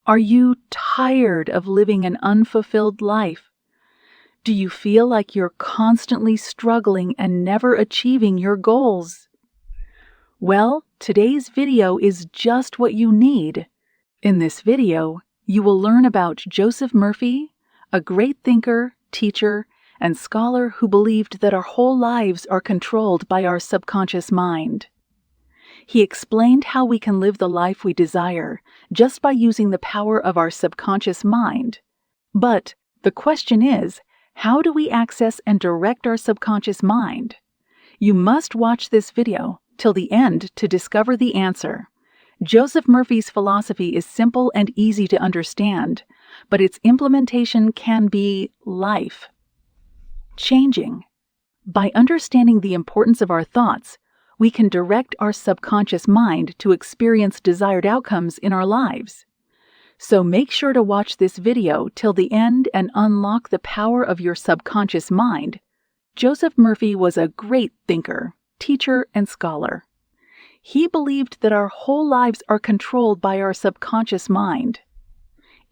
Are you tired of living an unfulfilled life? Do you feel like you're constantly struggling and never achieving your goals? Well, today's video is just what you need. In this video, you will learn about Joseph Murphy, a great thinker, teacher, and scholar who believed that our whole lives are controlled by our subconscious mind. He explained how we can live the life we desire just by using the power of our subconscious mind. But the question is, how do we access and direct our subconscious mind? You must watch this video till the end to discover the answer. Joseph Murphy's philosophy is simple and easy to understand, but its implementation can be life-changing. By understanding the importance of our thoughts, we can direct our subconscious mind to experience desired outcomes in our lives. So make sure to watch this video till the end and unlock the power of your subconscious mind. Joseph Murphy was a great thinker, teacher, and scholar. He believed that our whole lives are controlled by our subconscious mind.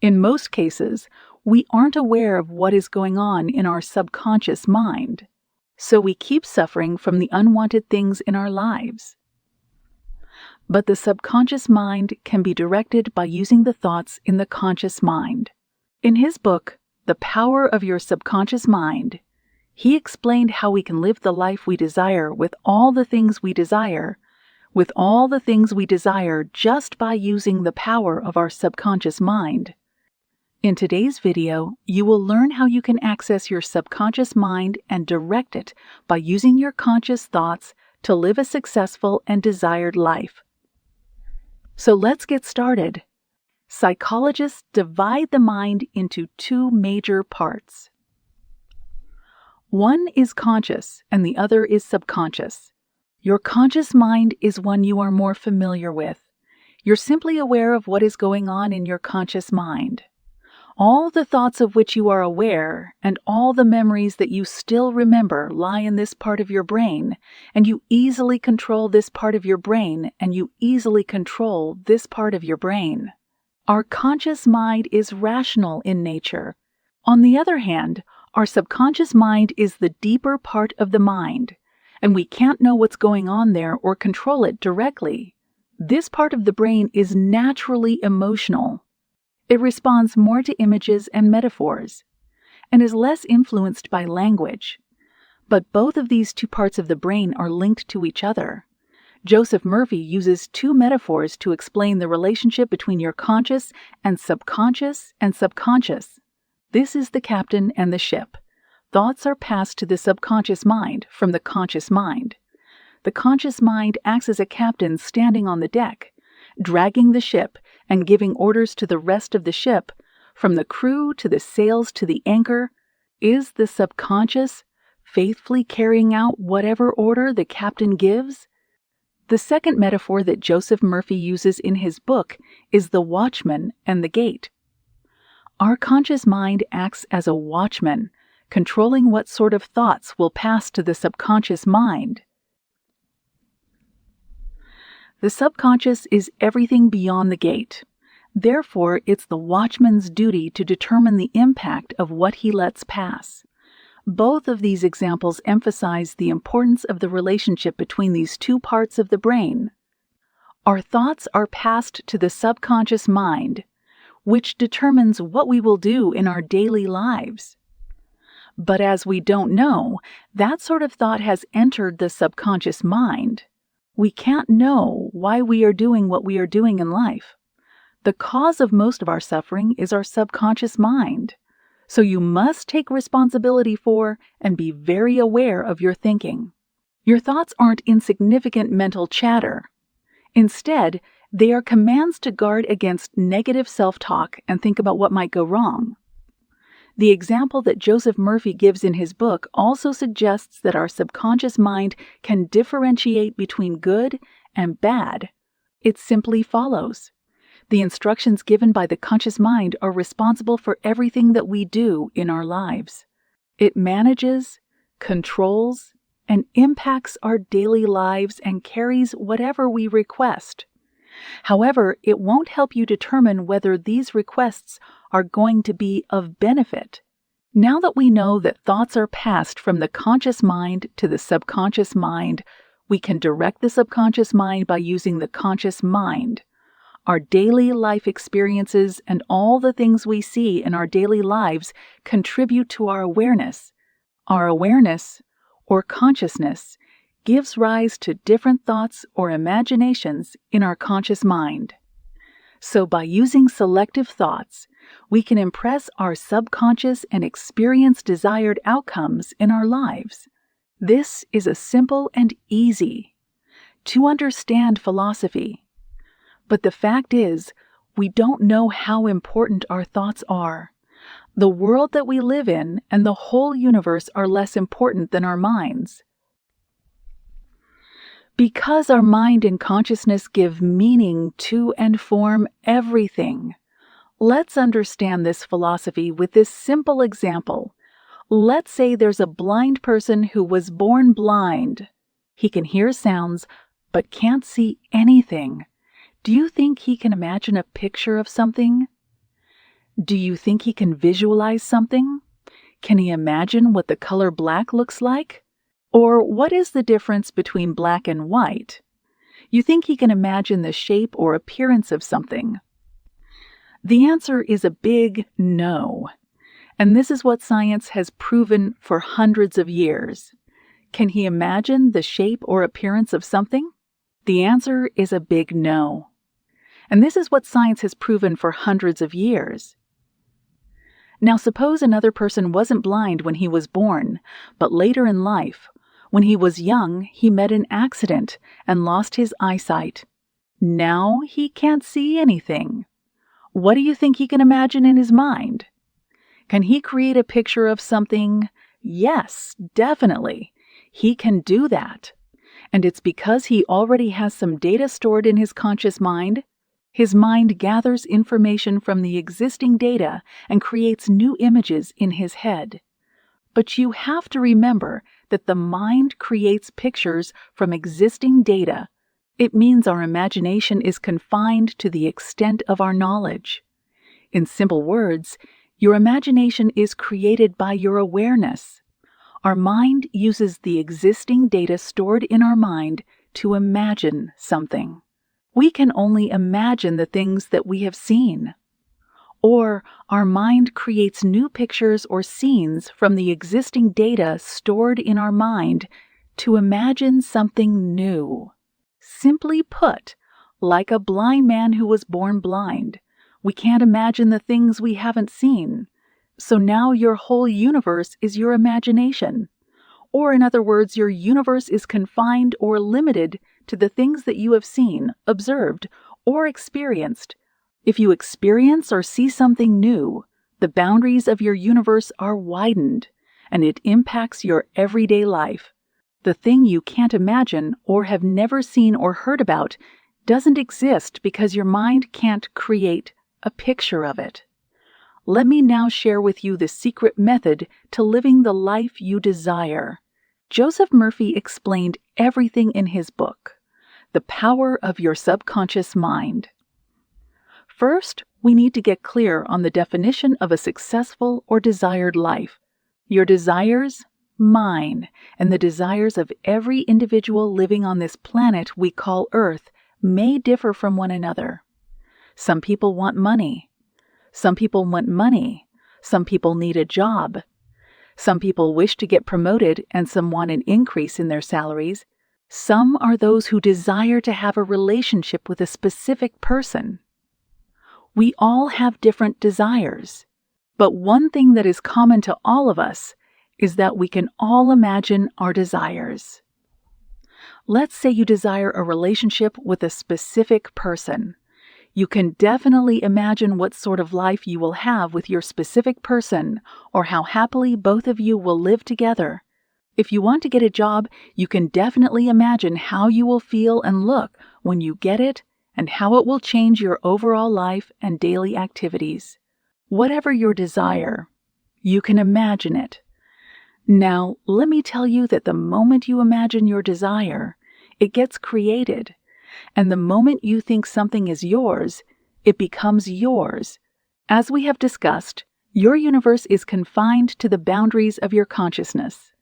In most cases, we aren't aware of what is going on in our subconscious mind, so we keep suffering from the unwanted things in our lives. But the subconscious mind can be directed by using the thoughts in the conscious mind. In his book, The Power of Your Subconscious Mind, he explained how we can live the life we desire with all the things we desire just by using the power of our subconscious mind. In today's video, you will learn how you can access your subconscious mind and direct it by using your conscious thoughts to live a successful and desired life. So let's get started. Psychologists divide the mind into two major parts. One is conscious and the other is subconscious. Your conscious mind is one you are more familiar with. You're simply aware of what is going on in your conscious mind. All the thoughts of which you are aware and all the memories that you still remember lie in this part of your brain, and you easily control this part of your brain, and you easily control this part of your brain. Our conscious mind is rational in nature. On the other hand, our subconscious mind is the deeper part of the mind, and we can't know what's going on there or control it directly. This part of the brain is naturally emotional. It responds more to images and metaphors, and is less influenced by language. But both of these two parts of the brain are linked to each other. Joseph Murphy uses two metaphors to explain the relationship between your conscious and subconscious. This is the captain and the ship. Thoughts are passed to the subconscious mind from the conscious mind. The conscious mind acts as a captain standing on the deck, dragging the ship and giving orders to the rest of the ship, from the crew to the sails to the anchor. Is the subconscious faithfully carrying out whatever order the captain gives? The second metaphor that Joseph Murphy uses in his book is the watchman and the gate. Our conscious mind acts as a watchman, controlling what sort of thoughts will pass to the subconscious mind. The subconscious is everything beyond the gate. Therefore, it's the watchman's duty to determine the impact of what he lets pass. Both of these examples emphasize the importance of the relationship between these two parts of the brain. Our thoughts are passed to the subconscious mind, which determines what we will do in our daily lives. But as we don't know, that sort of thought has entered the subconscious mind. We can't know why we are doing what we are doing in life. The cause of most of our suffering is our subconscious mind. So you must take responsibility for and be very aware of your thinking. Your thoughts aren't insignificant mental chatter. Instead, they are commands to guard against negative self-talk and think about what might go wrong. The example that Joseph Murphy gives in his book also suggests that our subconscious mind can differentiate between good and bad. It simply follows. The instructions given by the conscious mind are responsible for everything that we do in our lives. It manages, controls, and impacts our daily lives and carries whatever we request. However, it won't help you determine whether these requests are going to be of benefit. Now that we know that thoughts are passed from the conscious mind to the subconscious mind, we can direct the subconscious mind by using the conscious mind. Our daily life experiences and all the things we see in our daily lives contribute to our awareness. Our awareness, or consciousness, gives rise to different thoughts or imaginations in our conscious mind. So by using selective thoughts, we can impress our subconscious and experience desired outcomes in our lives. This is a simple and easy to understand philosophy. But the fact is, we don't know how important our thoughts are. The world that we live in and the whole universe are less important than our minds. Because our mind and consciousness give meaning to and form everything. Let's understand this philosophy with this simple example. Let's say there's a blind person who was born blind. He can hear sounds, but can't see anything. Do you think he can imagine a picture of something? Do you think he can visualize something? Can he imagine what the color black looks like? Or what is the difference between black and white? You think he can imagine the shape or appearance of something? The answer is a big no. And this is what science has proven for hundreds of years. Can he imagine the shape or appearance of something? The answer is a big no. And this is what science has proven for hundreds of years. Now suppose another person wasn't blind when he was born, but later in life, when he was young, he met an accident and lost his eyesight. Now he can't see anything. What do you think he can imagine in his mind? Can he create a picture of something? Yes, definitely. He can do that. And it's because he already has some data stored in his conscious mind. His mind gathers information from the existing data and creates new images in his head. But you have to remember that the mind creates pictures from existing data. It means our imagination is confined to the extent of our knowledge. In simple words, your imagination is created by your awareness. Our mind uses the existing data stored in our mind to imagine something. We can only imagine the things that we have seen. Or our mind creates new pictures or scenes from the existing data stored in our mind to imagine something new. Simply put, like a blind man who was born blind, we can't imagine the things we haven't seen. So now your whole universe is your imagination. Or in other words, your universe is confined or limited to the things that you have seen, observed, or experienced. If you experience or see something new, the boundaries of your universe are widened, and it impacts your everyday life. The thing you can't imagine or have never seen or heard about doesn't exist because your mind can't create a picture of it. Let me now share with you the secret method to living the life you desire. Joseph Murphy explained everything in his book, The Power of Your Subconscious Mind. First, we need to get clear on the definition of a successful or desired life. Your desires, mine, and the desires of every individual living on this planet we call Earth may differ from one another. Some people want money. Some people want money. Some people need a job. Some people wish to get promoted and some want an increase in their salaries. Some are those who desire to have a relationship with a specific person. We all have different desires, but one thing that is common to all of us is that we can all imagine our desires. Let's say you desire a relationship with a specific person. You can definitely imagine what sort of life you will have with your specific person or how happily both of you will live together. If you want to get a job, you can definitely imagine how you will feel and look when you get it and how it will change your overall life and daily activities. Whatever your desire, you can imagine it. Now, let me tell you that the moment you imagine your desire, it gets created. And the moment you think something is yours, it becomes yours. As we have discussed, your universe is confined to the boundaries of your consciousness.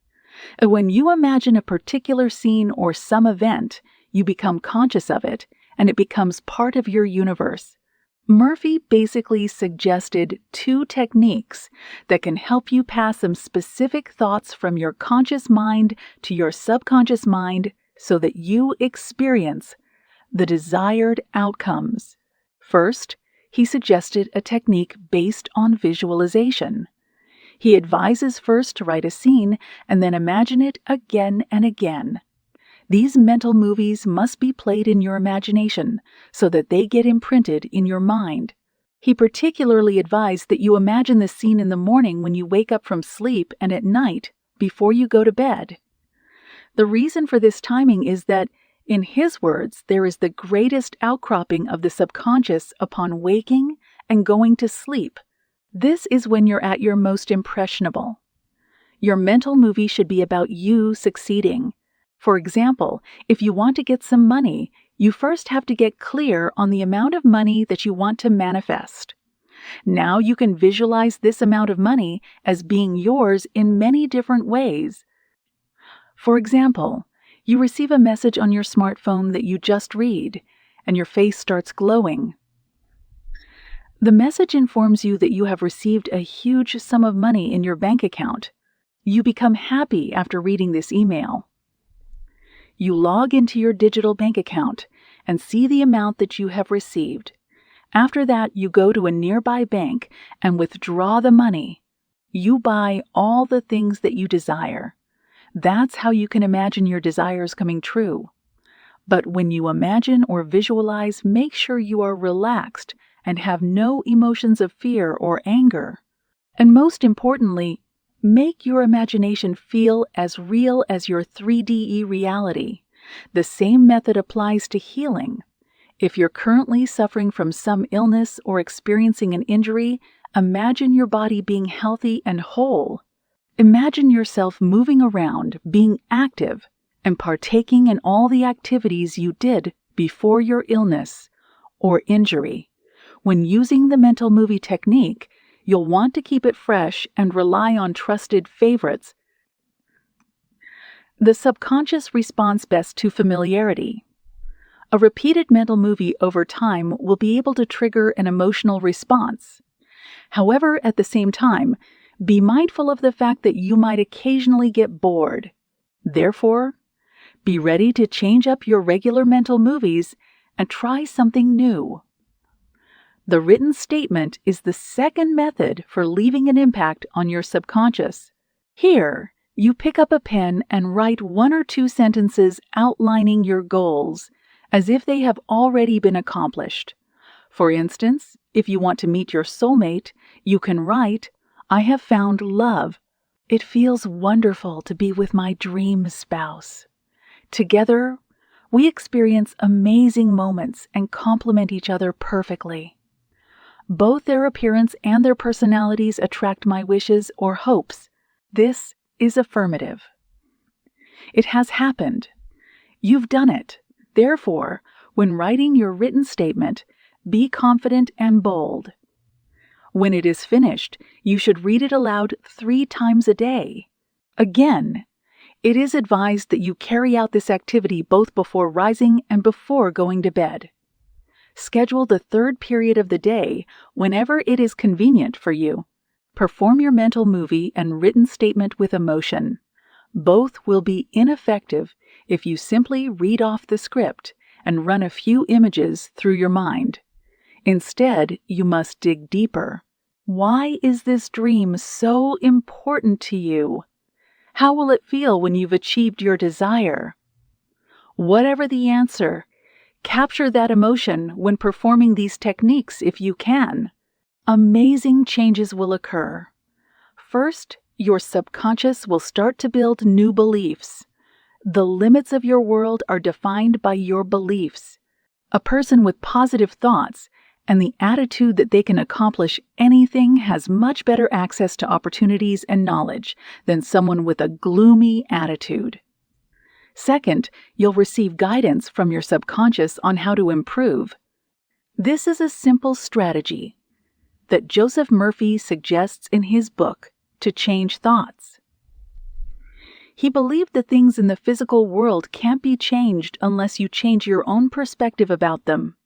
When you imagine a particular scene or some event, you become conscious of it, and it becomes part of your universe. Murphy basically suggested 2 techniques that can help you pass some specific thoughts from your conscious mind to your subconscious mind so that you experience the desired outcomes. First, he suggested a technique based on visualization. He advises first to write a scene and then imagine it again and again. These mental movies must be played in your imagination so that they get imprinted in your mind. He particularly advised that you imagine the scene in the morning when you wake up from sleep and at night before you go to bed. The reason for this timing is that, in his words, there is the greatest outcropping of the subconscious upon waking and going to sleep. This is when you're at your most impressionable. Your mental movie should be about you succeeding. For example, if you want to get some money, you first have to get clear on the amount of money that you want to manifest. Now you can visualize this amount of money as being yours in many different ways. For example, you receive a message on your smartphone that you just read, and your face starts glowing. The message informs you that you have received a huge sum of money in your bank account. You become happy after reading this email. You log into your digital bank account and see the amount that you have received. After that, you go to a nearby bank and withdraw the money. You buy all the things that you desire. That's how you can imagine your desires coming true. But when you imagine or visualize, make sure you are relaxed and have no emotions of fear or anger. And most importantly, make your imagination feel as real as your 3D reality. The same method applies to healing. If you're currently suffering from some illness or experiencing an injury, imagine your body being healthy and whole. Imagine yourself moving around, being active, and partaking in all the activities you did before your illness or injury. When using the mental movie technique, you'll want to keep it fresh and rely on trusted favorites. The subconscious responds best to familiarity. A repeated mental movie over time will be able to trigger an emotional response. However, at the same time, be mindful of the fact that you might occasionally get bored. Therefore, be ready to change up your regular mental movies and try something new. The written statement is the second method for leaving an impact on your subconscious. Here, you pick up a pen and write 1 or 2 sentences outlining your goals, as if they have already been accomplished. For instance, if you want to meet your soulmate, you can write, "I have found love. It feels wonderful to be with my dream spouse. Together, we experience amazing moments and complement each other perfectly. Both their appearance and their personalities attract my wishes or hopes. This is affirmative. It has happened. You've done it. Therefore, when writing your written statement, be confident and bold. When it is finished, you should read it aloud 3 times a day. Again, it is advised that you carry out this activity both before rising and before going to bed. Schedule the 3rd period of the day whenever it is convenient for you. Perform your mental movie and written statement with emotion. Both will be ineffective if you simply read off the script and run a few images through your mind. Instead, you must dig deeper. Why is this dream so important to you? How will it feel when you've achieved your desire? Whatever the answer, capture that emotion when performing these techniques if you can. Amazing changes will occur. First, your subconscious will start to build new beliefs. The limits of your world are defined by your beliefs. A person with positive thoughts and the attitude that they can accomplish anything has much better access to opportunities and knowledge than someone with a gloomy attitude. Second, you'll receive guidance from your subconscious on how to improve. This is a simple strategy that Joseph Murphy suggests in his book, To Change Thoughts. He believed that things in the physical world can't be changed unless you change your own perspective about them.